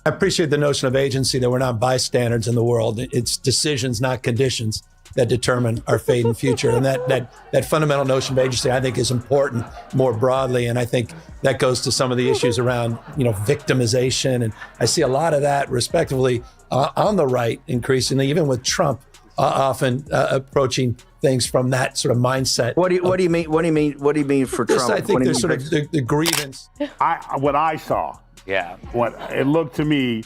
I appreciate the notion of agency, that we're not bystanders in the world. It's decisions, not conditions, that determine our fate and future. And that fundamental notion of agency, I think, is important more broadly. And I think that goes to some of the issues around, victimization. And I see a lot of that, respectively, on the right, increasingly, even with Trump often approaching things from that sort of mindset. What do you mean? What do you mean for Trump? I think there's sort of the grievance. What I saw. Yeah. What it looked to me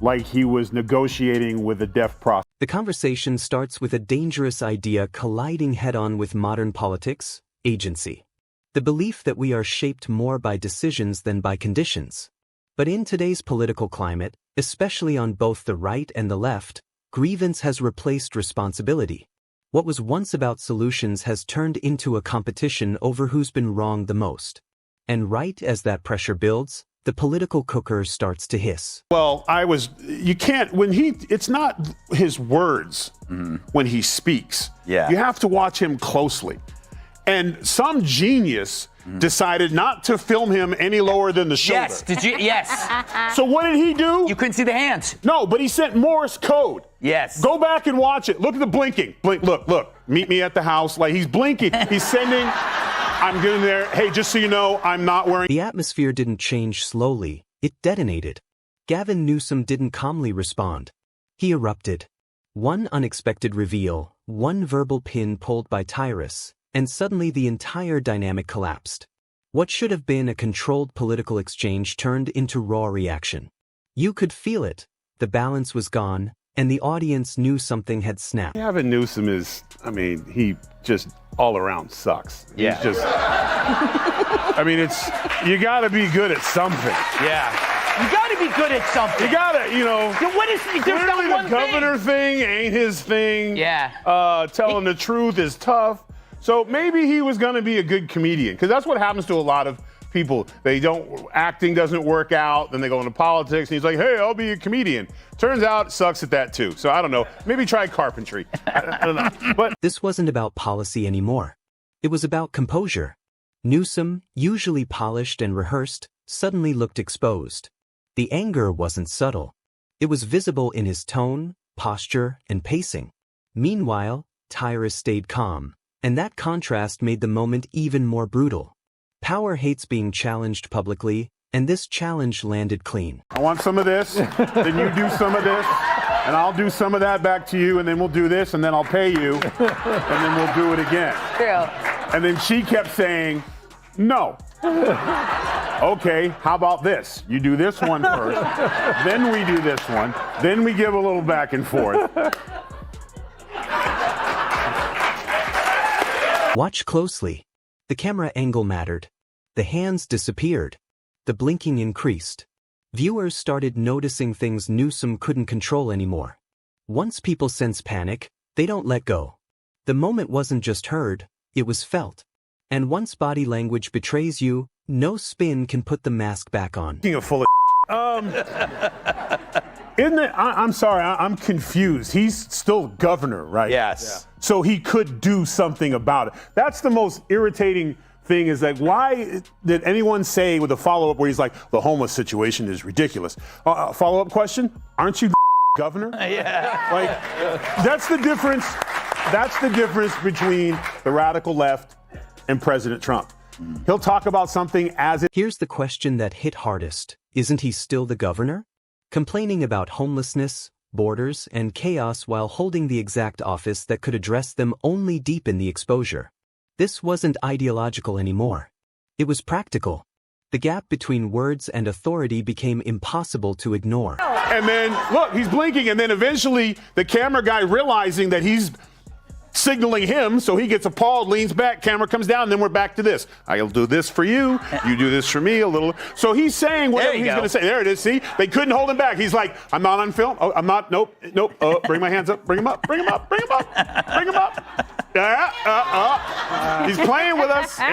like he was negotiating with a deaf prosecutor. The conversation starts with a dangerous idea colliding head-on with modern politics: agency. The belief that we are shaped more by decisions than by conditions. But in today's political climate, especially on both the right and the left, grievance has replaced responsibility. What was once about solutions has turned into a competition over who's been wrong the most. And right as that pressure builds, the political cooker starts to hiss. Well, it's not his words when he speaks. Yeah. You have to watch him closely. And some genius decided not to film him any lower than the shoulder. Yes, did you? Yes. So what did he do? You couldn't see the hands. No, but he sent Morse code. Yes. Go back and watch it. Look at the blinking. Blink, look. Meet me at the house. Like, he's blinking. He's sending, I'm getting there. Hey, just so you know, I'm not wearing. The atmosphere didn't change slowly, it detonated. Gavin Newsom didn't calmly respond. He erupted. One unexpected reveal, one verbal pin pulled by Tyrus, and suddenly the entire dynamic collapsed. What should have been a controlled political exchange turned into raw reaction. You could feel it. The balance was gone, and the audience knew something had snapped. Gavin Newsom he just all around sucks. Yeah. He's just, you gotta be good at something. Yeah. You gotta be good at something. You gotta, What is, there's clearly not one the governor thing ain't his thing. Yeah. Telling the truth is tough. So maybe he was gonna be a good comedian, because that's what happens to a lot of people. Acting doesn't work out, then they go into politics, and he's like, hey, I'll be a comedian. Turns out, sucks at that too. So I don't know. Maybe try carpentry. I don't know. But this wasn't about policy anymore. It was about composure. Newsom, usually polished and rehearsed, suddenly looked exposed. The anger wasn't subtle. It was visible in his tone, posture, and pacing. Meanwhile, Tyrus stayed calm, and that contrast made the moment even more brutal. Power hates being challenged publicly, and this challenge landed clean. I want some of this, then you do some of this, and I'll do some of that back to you, and then we'll do this, and then I'll pay you, and then we'll do it again. True. And then she kept saying, no. Okay, how about this? You do this one first, then we do this one, then we give a little back and forth. Watch closely. The camera angle mattered. The hands disappeared. The blinking increased. Viewers started noticing things Newsom couldn't control anymore. Once people sense panic, they don't let go. The moment wasn't just heard, it was felt. And once body language betrays you, no spin can put the mask back on. Full of I'm sorry, I'm confused. He's still governor, right? Yes. Yeah. So he could do something about it. That's the most irritating thing, is like, why did anyone say with a follow-up where he's like, the homeless situation is ridiculous? Follow-up question, aren't you governor? Yeah. Like, that's the difference. That's the difference between the radical left and President Trump. He'll talk about something as it. Here's the question that hit hardest. Isn't he still the governor? Complaining about homelessness, borders, and chaos while holding the exact office that could address them only deepen the exposure. This wasn't ideological anymore. It was practical. The gap between words and authority became impossible to ignore. And then, look, he's blinking, and then eventually the camera guy, realizing that he's signaling him, so he gets appalled, leans back, camera comes down, and then we're back to this. I'll do this for you, you do this for me a little. So he's saying whatever he's going to say. There it is, see? They couldn't hold him back. He's like, I'm not on film. Oh, I'm not, nope. Bring my hands up, bring him up, bring him up, bring him up, bring him up. He's playing with us. Meet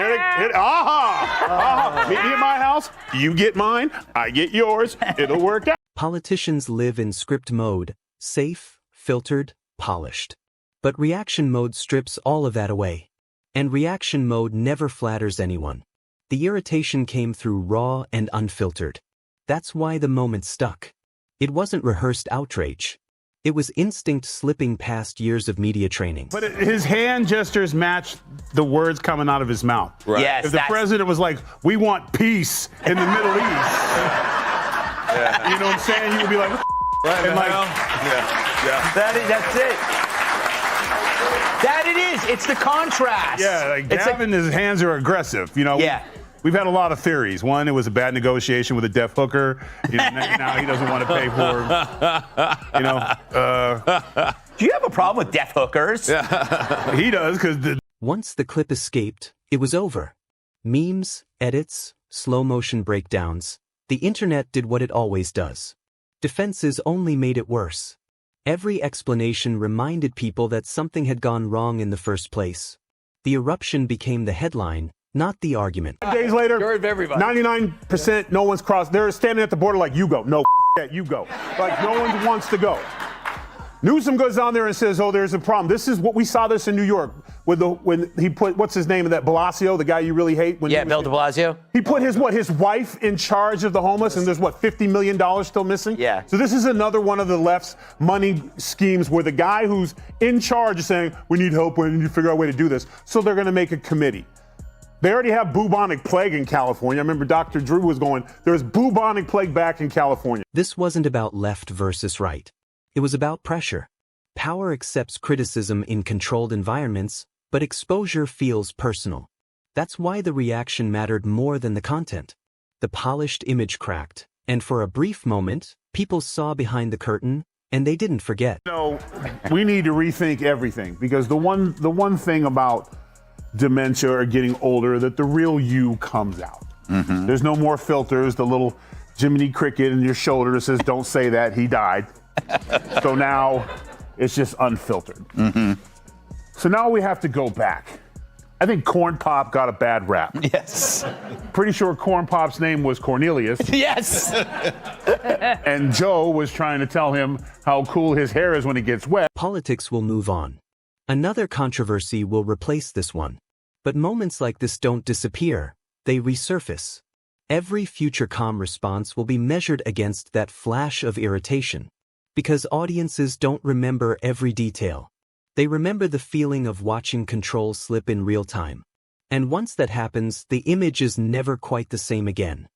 me at my house, you get mine, I get yours, it'll work out. Politicians live in script mode, safe, filtered, polished. But reaction mode strips all of that away. And reaction mode never flatters anyone. The irritation came through raw and unfiltered. That's why the moment stuck. It wasn't rehearsed outrage. It was instinct slipping past years of media training. But his hand gestures matched the words coming out of his mouth. Right. Yes, If the president was like, we want peace in the Middle East, you know what I'm saying? You would be like, Right, and like, That's it. That it is. It's the contrast. yeah, like It's Gavin, his hands are aggressive. You know, Yeah. we've had a lot of theories. One, it was a bad negotiation with a deaf hooker. You know, now he doesn't want to pay for, you know, Do you have a problem with deaf hookers? he does because Once the clip escaped, it was over. Memes, edits, slow motion breakdowns. The internet did what it always does. Defenses only made it worse. Every explanation reminded people that something had gone wrong in the first place. The eruption became the headline, not the argument. days later, Story of everybody. 99% no one's crossed. They're standing at the border like, you go. No, that, you go. Like, no one wants to go. Newsom goes down there and says, oh, there's a problem. This is what we saw this in New York when he put, what's his name, that Blasio, the guy you really hate? When Yeah, Bill de Blasio. He put his wife in charge of the homeless, and there's $50 million still missing? Yeah. So this is another one of the left's money schemes where the guy who's in charge is saying, we need help, we need to figure out a way to do this. So they're going to make a committee. They already have bubonic plague in California. I remember Dr. Drew was going, there's bubonic plague back in California. This wasn't about left versus right. It was about pressure. Power accepts criticism in controlled environments, but exposure feels personal. That's why the reaction mattered more than the content. The polished image cracked, and for a brief moment, people saw behind the curtain, and they didn't forget. So we need to rethink everything, because the one thing about dementia or getting older, that the real you comes out. There's no more filters, the little Jiminy Cricket in your shoulder that says, don't say that, he died. So now it's just unfiltered. So now we have to go back. I think Corn Pop got a bad rap. Yes. Pretty sure Corn Pop's name was Cornelius, Yes. and Joe was trying to tell him how cool his hair is when it gets wet. Politics will move on. Another controversy will replace this one. But moments like this don't disappear, they resurface. Every future calm response will be measured against that flash of irritation. Because audiences don't remember every detail. They remember the feeling of watching control slip in real time. And once that happens, the image is never quite the same again.